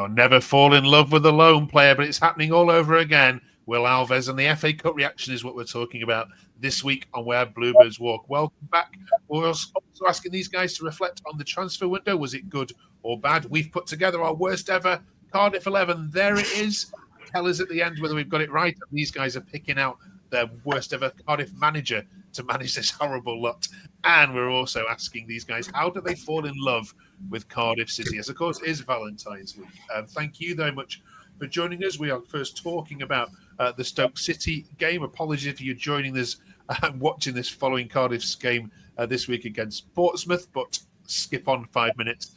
Never fall in love with a lone player, but it's happening all over again. Will Alves and the FA Cup reaction is what we're talking about this week on Where Bluebirds Walk. Welcome back. We're also asking these guys to reflect on the transfer window. Was it good or bad? We've put together our worst ever Cardiff 11. There it is. Tell us at the end whether we've got it right. These guys are picking out their worst ever Cardiff manager to manage this horrible lot. And we're also asking these guys, how do they fall in love with Cardiff City? As of course, it is Valentine's week. Thank you very much for joining us. We are first talking about the Stoke City game. Apologies if you're joining us watching this following Cardiff's game this week against Portsmouth, but skip on 5 minutes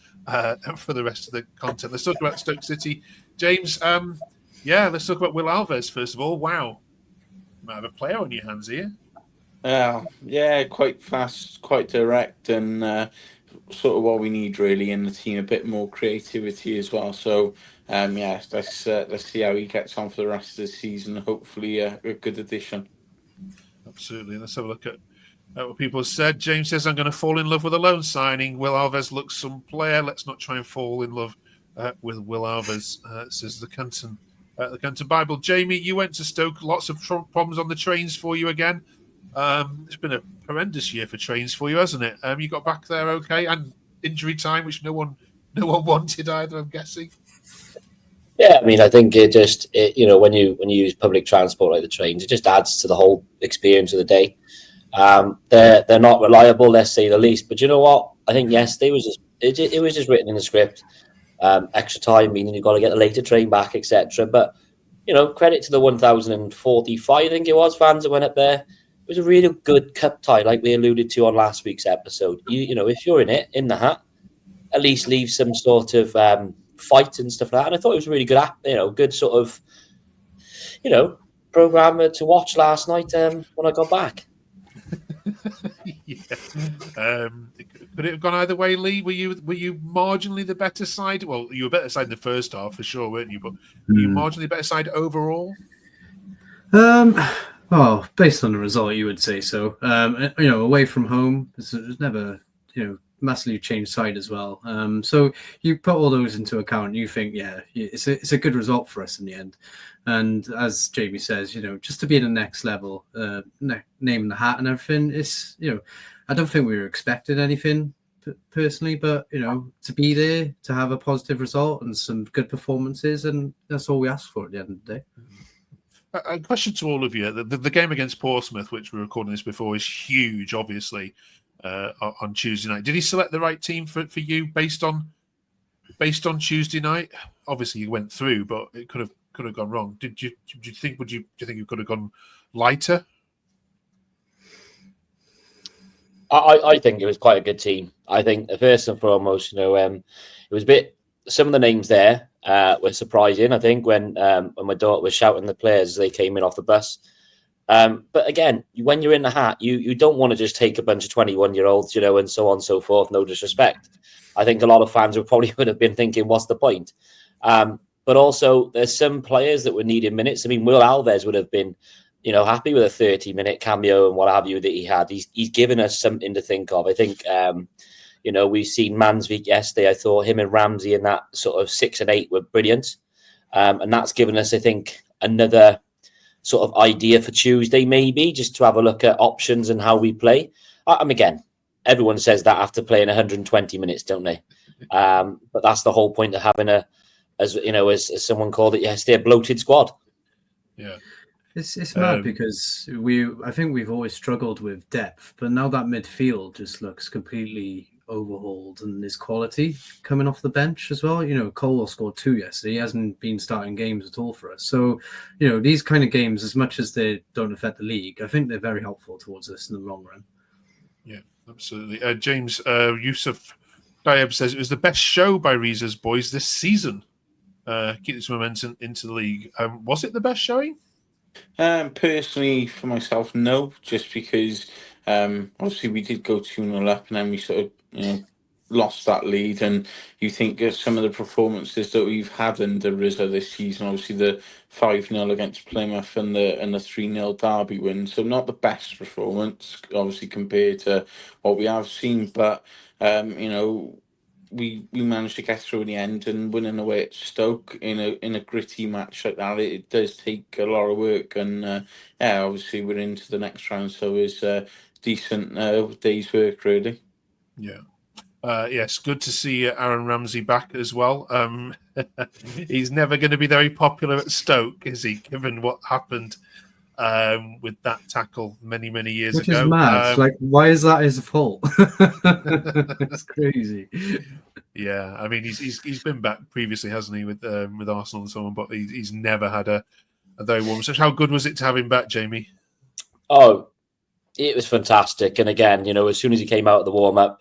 for the rest of the content. Let's talk about Stoke City. James, let's talk about Will Alves first of all. Wow. You might have a player on your hands here. Quite fast, quite direct, and sort of what we need really in the team. A bit more creativity as well. So, let's see how he gets on for the rest of the season. Hopefully, a good addition. Absolutely. Let's have a look at what people have said. James says, "I'm going to fall in love with a loan signing. Will Alves looks some player. Let's not try and fall in love with Will Alves," says the Canton Bible. Jamie, you went to Stoke. Lots of problems on the trains for you again. It's been a horrendous year for trains for you, hasn't it? You got back there okay, and injury time, which no one wanted either, I'm guessing. Yeah, I mean, I think it just when you use public transport like the trains, it just adds to the whole experience of the day. They're not reliable, let's say the least. But you know what? I think yesterday was just written in the script. Extra time meaning you've got to get the later train back, etc. But credit to the 1,045, I think it was, fans that went up there. It was a really good cup tie, like we alluded to on last week's episode. If you're in the hat, at least leave some sort of fight and stuff like that. And I thought it was a really good good sort of program to watch last night when I got back. Could it have gone either way, Lee? Were you marginally the better side? Well, you were better side in the first half for sure, weren't you? But were you marginally better side overall? Well, based on the result, you would say so. Away from home, it's never massively changed side as well. So you put all those into account, and you think, it's a good result for us in the end. And as Jamie says, just to be in the next level, name in the hat and everything, it's I don't think we were expecting anything personally, but to be there, to have a positive result and some good performances, and that's all we ask for at the end of the day. A question to all of you: the game against Portsmouth, which we're recording this before, is huge, obviously, on Tuesday night. Did he select the right team for you based on Tuesday night? Obviously, you went through, but it could have gone wrong. Do you think you could have gone lighter? I think it was quite a good team. I think first and foremost, it was a bit. Some of the names there were surprising. I think when my daughter was shouting the players as they came in off the bus. But again, when you're in the hat, you don't want to just take a bunch of 21-year-olds, and so on and so forth. No disrespect. I think a lot of fans would have been thinking, "What's the point?" But also, there's some players that were needing minutes. I mean, Will Alves would have been, happy with a 30-minute cameo and what have you that he had. He's given us something to think of. I think, we've seen Mansvik yesterday. I thought him and Ramsey in that sort of 6 and 8 were brilliant. And that's given us, I think, another sort of idea for Tuesday, maybe, just to have a look at options and how we play. Again, everyone says that after playing 120 minutes, don't they? But that's the whole point of having as someone called it yesterday, a bloated squad. Yeah. It's mad because I think we've always struggled with depth, but now that midfield just looks completely overhauled, and there's quality coming off the bench as well. Cole scored 2 yesterday. He hasn't been starting games at all for us. So, these kind of games, as much as they don't affect the league, I think they're very helpful towards us in the long run. Yeah, absolutely. James Yusuf Diab says it was the best show by Reza's boys this season. Keep this momentum into the league. Was it the best showing? Personally, for myself, no. Just because obviously we did go 2-0 up, and then we sort of lost that lead. And you think of some of the performances that we've had under Rizzo this season, obviously the 5-0 against Plymouth and the 3-0 Derby win. So not the best performance, obviously, compared to what we have seen. But we managed to get through in the end, and winning away at Stoke in a gritty match like that, it does take a lot of work. And obviously we're into the next round, so it's a decent day's work, really. Yeah. Yes, good to see Aaron Ramsey back as well. He's never going to be very popular at Stoke, is he, given what happened with that tackle many years Which ago. Is mad. Why is that his fault? It's crazy. Yeah, I mean, he's been back previously, hasn't he, with Arsenal and so on, but he's never had a very warm. So how good was it to have him back, Jamie? Oh, it was fantastic. And again, as soon as he came out of the warm-up,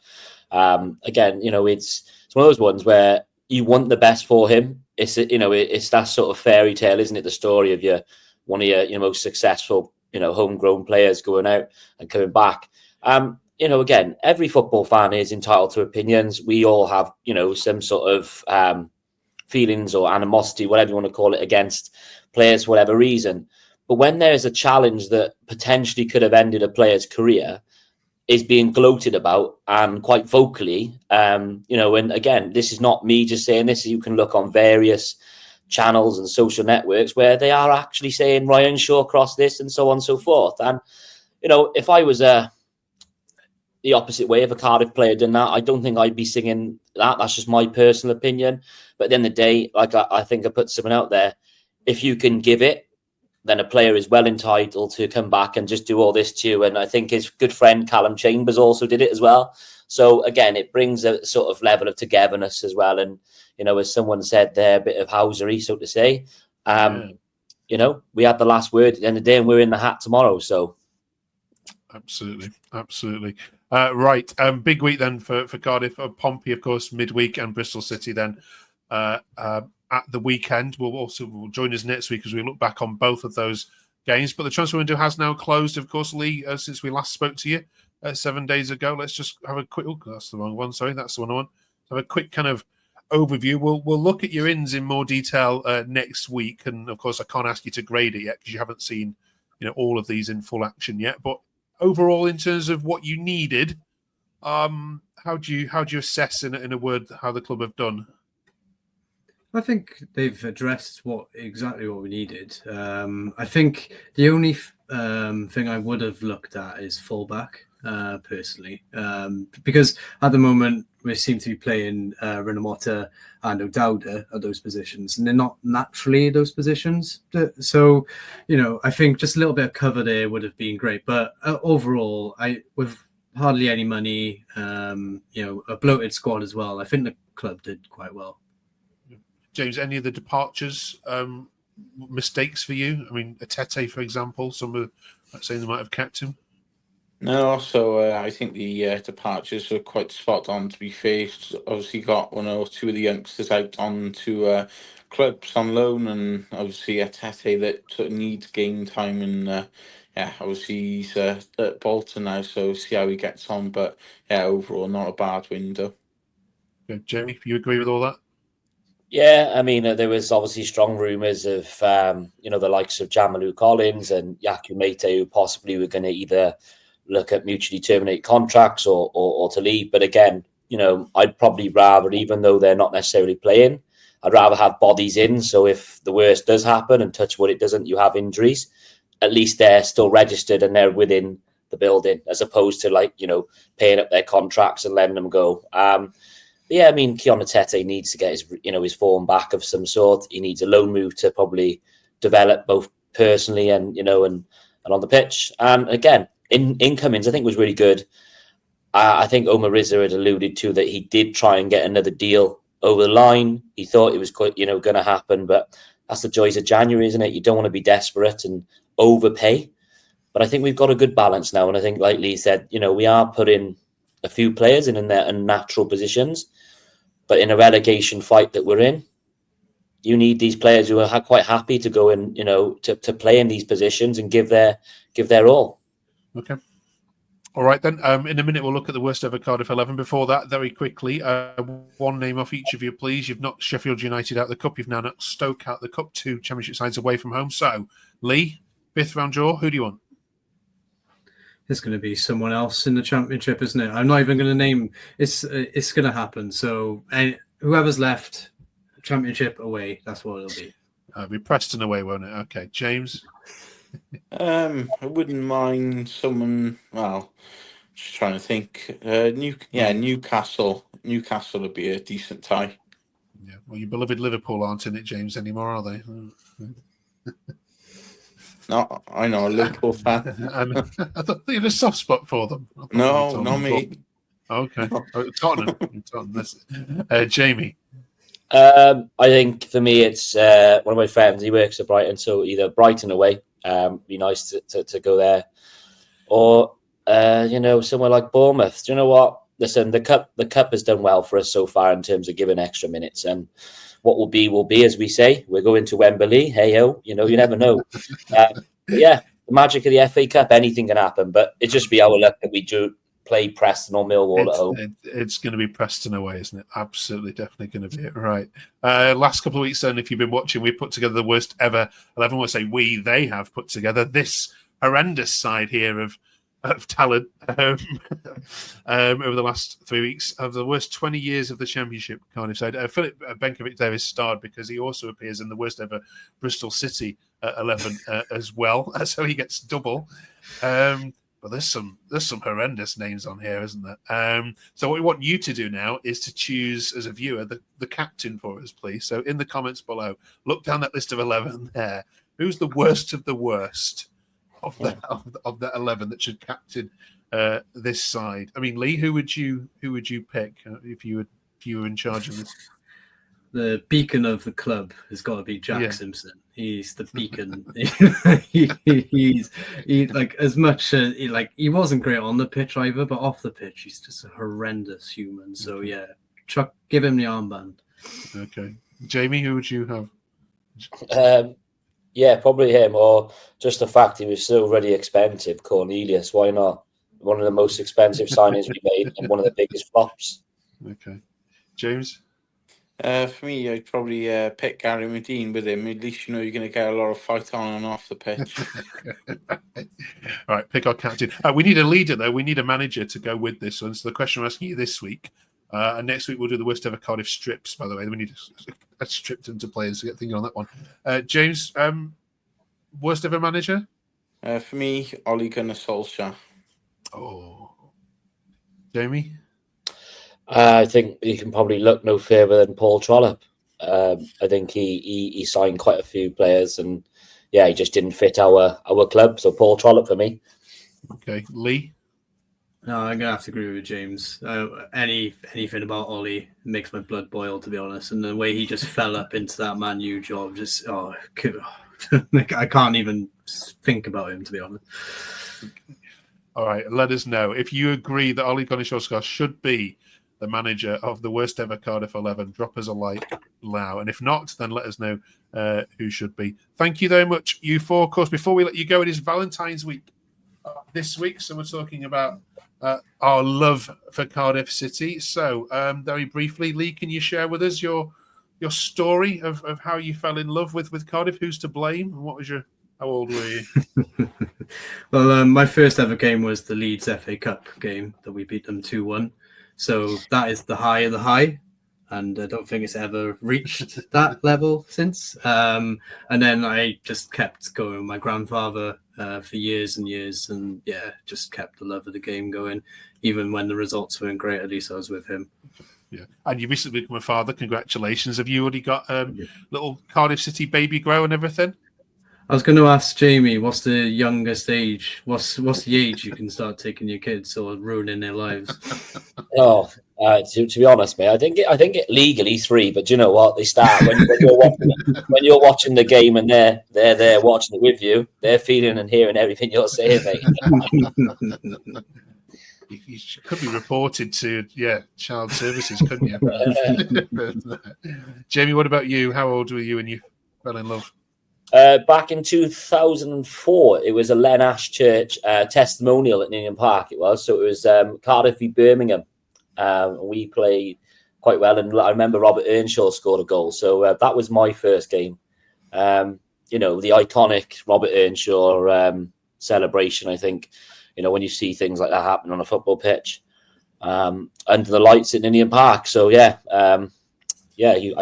again, it's one of those ones where you want the best for him. It's it's that sort of fairy tale, isn't it? The story of one of your most successful homegrown players going out and coming back. Again, every football fan is entitled to opinions. We all have some sort of feelings or animosity, whatever you want to call it, against players for whatever reason. But when there is a challenge that potentially could have ended a player's career, is being gloated about and quite vocally, and again, this is not me just saying this. You can look on various channels and social networks where they are actually saying Ryan Shawcross this and so on and so forth. And if I was the opposite way, if a Cardiff player done that, I don't think I'd be singing that. That's just my personal opinion. But at the end of the day, I think I put something out there. If you can give it, then a player is well entitled to come back and just do all this to you. And I think his good friend Callum Chambers also did it as well. So again, it brings a sort of level of togetherness as well. And, as someone said there, a bit of housery, so to say. We had the last word at the end of the day, and we're in the hat tomorrow. So Absolutely. Right. Big week then for Cardiff. Pompey, of course, midweek, and Bristol City then at the weekend. Will join us next week as we look back on both of those games. But the transfer window has now closed, of course, Lee, since we last spoke to you 7 days ago. Let's just have a quick... Oh, that's the wrong one. Sorry, that's the one I want. Have a quick kind of overview. We'll look at your ins in more detail next week. And, of course, I can't ask you to grade it yet because you haven't seen all of these in full action yet. But overall, in terms of what you needed, how do you assess in a word how the club have done? I think they've addressed exactly what we needed. I think the only thing I would have looked at is fullback, personally, because at the moment we seem to be playing Renamotta and O'Dowda at those positions, and they're not naturally those positions. So, I think just a little bit of cover there would have been great. But overall, with hardly any money, a bloated squad as well, I think the club did quite well. James, any of the departures, mistakes for you? I mean, Atete, for example, some are saying they might have kept him. No, so I think the departures are quite spot on, to be fair. Obviously got one or two of the youngsters out on to clubs on loan, and obviously Atete that sort of needs game time, and obviously he's at Bolton now, so see how he gets on. But overall not a bad window. Okay, Jamie, you agree with all that? Yeah, I mean, there was obviously strong rumours of, the likes of Jamalu Collins and Yaku Mete, who possibly were going to either look at mutually terminate contracts or to leave. But again, I'd probably rather, even though they're not necessarily playing, I'd rather have bodies in. So if the worst does happen, and touch wood it doesn't, you have injuries, at least they're still registered and they're within the building, as opposed to paying up their contracts and letting them go. Yeah, I mean, Keon Atete needs to get his form back of some sort. He needs a loan move to probably develop both personally and and on the pitch. And again, incomings I think was really good. I think Omar Rizza had alluded to that he did try and get another deal over the line. He thought it was going to happen, but that's the joys of January, isn't it? You don't want to be desperate and overpay. But I think we've got a good balance now, and I think, like Lee said, we are putting a few players in their unnatural positions. But in a relegation fight that we're in, you need these players who are quite happy to go in, to play in these positions and give their all. Okay. All right, then. In a minute, we'll look at the worst ever Cardiff 11. Before that, very quickly, one name off each of you, please. You've knocked Sheffield United out of the Cup. You've now knocked Stoke out of the Cup, 2 Championship sides away from home. So, Lee, 5th round draw, who do you want? It's going to be someone else in the Championship, isn't it? I'm not even going to name. It's going to happen. So, and whoever's left, Championship away. That's what it'll be. It'll be Preston away, won't it? Okay, James. I wouldn't mind someone. Well, just trying to think. Newcastle. Newcastle would be a decent tie. Yeah. Well, your beloved Liverpool aren't in it, James, anymore, are they? No, I know, a Liverpool fan. I thought you had a soft spot for them. No, not me. Okay. Tottenham. Jamie. I think for me, it's one of my friends. He works at Brighton, so either Brighton away, be nice to go there, or somewhere like Bournemouth. Do you know what? Listen, the cup has done well for us so far in terms of giving extra minutes, and what will be, as we say. We're going to Wembley. Hey ho, you never know. The magic of the FA Cup, anything can happen. But it just be our luck that we do play Preston or Millwall at home. It's going to be Preston away, isn't it? Absolutely, definitely going to be it. Right. Last couple of weeks, then, if you've been watching, we put together the worst ever 11. We'll say they have put together this horrendous side here of talent over the last 3 weeks of the worst 20 years of the Championship Cardiff side. Philip Benkovic there is starred because he also appears in the worst ever Bristol City 11 as well, so he gets double. But there's some horrendous names on here, isn't there? So what we want you to do now is to choose, as a viewer, the captain for us, please. So in the comments below, look down that list of 11 there. Who's the worst of the worst of the 11 that should captain this side? I mean, Lee, who would you pick if you were in charge of this? The beacon of the club has got to be Jack Simpson. He's the beacon. he like, as much he wasn't great on the pitch either, but off the pitch he's just a horrendous human. So Chuck, give him the armband. Okay, Jamie, who would you have? Probably him, or just the fact he was so really expensive. Cornelius, why not? One of the most expensive signings we made and one of the biggest flops. Okay, James. For me, I'd probably pick Gary Medine with him. At least you're going to get a lot of fight on and off the pitch. All right, pick our captain. We need a leader, though. We need a manager to go with this one. So the question we're asking you this week, and next week we'll do the worst ever Cardiff strips, by the way. We need a strip into players to get thinking on that one. James, worst ever manager? For me, Ole Gunnar Solskjaer. Oh. Jamie? I think you can probably look no further than Paul Trollope. I think he signed quite a few players, and he just didn't fit our club. So Paul Trollope for me. Okay, Lee. No, I'm gonna have to agree with James. Anything about Ollie makes my blood boil, to be honest. And the way he just fell up into that Man U job, I can't even think about him, to be honest. All right, let us know if you agree that Ole Gunnar Solskjaer should be the manager of the worst ever Cardiff 11. Drop us a like now, and if not, then let us know who should be. Thank you very much, you four. Of course, before we let you go, it is Valentine's week this week, so we're talking about our love for Cardiff City. So, very briefly, Lee, can you share with us your story of how you fell in love with Cardiff? Who's to blame? And how old were you? Well, my first ever game was the Leeds FA Cup game that we beat them 2-1. So that is the high of the high, and I don't think it's ever reached that level since. And then I just kept going with my grandfather for years and years, and just kept the love of the game going. Even when the results weren't great, at least I was with him. Yeah, and you recently become a father. Congratulations! Have you already got little Cardiff City baby grow and everything? I was going to ask Jamie, what's the youngest age? What's the age you can start taking your kids or ruining their lives? To be honest, mate, I think it legally 3, but you know what? They start when you're watching the game and they're there watching it with you. They're feeling and hearing everything you're saying, mate. You could be reported to child services, couldn't you? Jamie, what about you? How old were you when you fell in love? Back in 2004, it was a Len Ash Church testimonial at Ninian Park. It was Cardiff v Birmingham. We played quite well, and I remember Robert Earnshaw scored a goal. So that was my first game. The iconic Robert Earnshaw celebration. I think you know, when you see things like that happen on a football pitch, under the lights in Indian Park. So yeah, I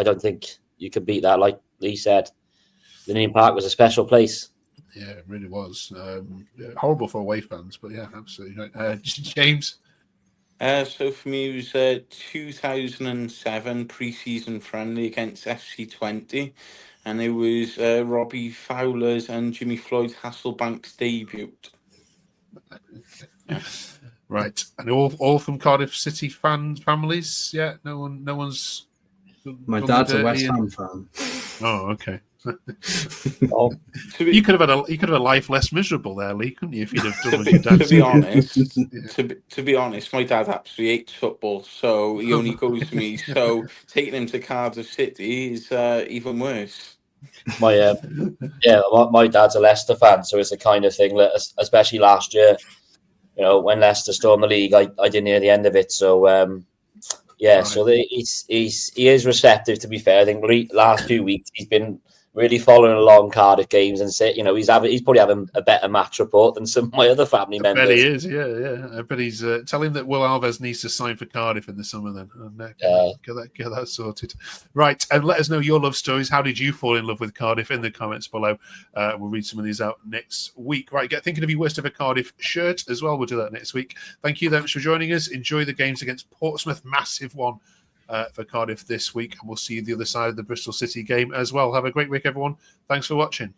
don't think you could beat that. Like Lee said, Indian Park was a special place. Yeah, it really was. Horrible for away fans, but yeah, absolutely right. James? So for me, it was 2007 pre-season friendly against FC20, and it was Robbie Fowler's and Jimmy Floyd Hasselbank's debut. Right, and all from Cardiff City families. Yeah, no one's. My dad's a West Ham fan. Oh, okay. Oh, You could have had a life less miserable there, Lee, couldn't you? If you'd have done to be honest, to be honest, my dad absolutely hates football, so he only goes to me. So taking him to Cardiff City is even worse. my dad's a Leicester fan, so it's the kind of thing that, especially last year, you know, when Leicester stormed the league, I didn't hear the end of it. So Right. so he is receptive. To be fair, I think last 2 weeks he's been really following along Cardiff games and say, you know, he's probably having a better match report than some of my other family members. I bet he is, yeah. I bet he's tell him that Will Alves needs to sign for Cardiff in the summer then. And, get that sorted. Right, and let us know your love stories. How did you fall in love with Cardiff in the comments below? We'll read some of these out next week. Right, get thinking of your Worst Ever Cardiff shirt as well. We'll do that next week. Thank you very much for joining us. Enjoy the games against Portsmouth. Massive one for Cardiff this week, and we'll see you the other side of the Bristol City game as well. Have a great week, everyone. Thanks for watching.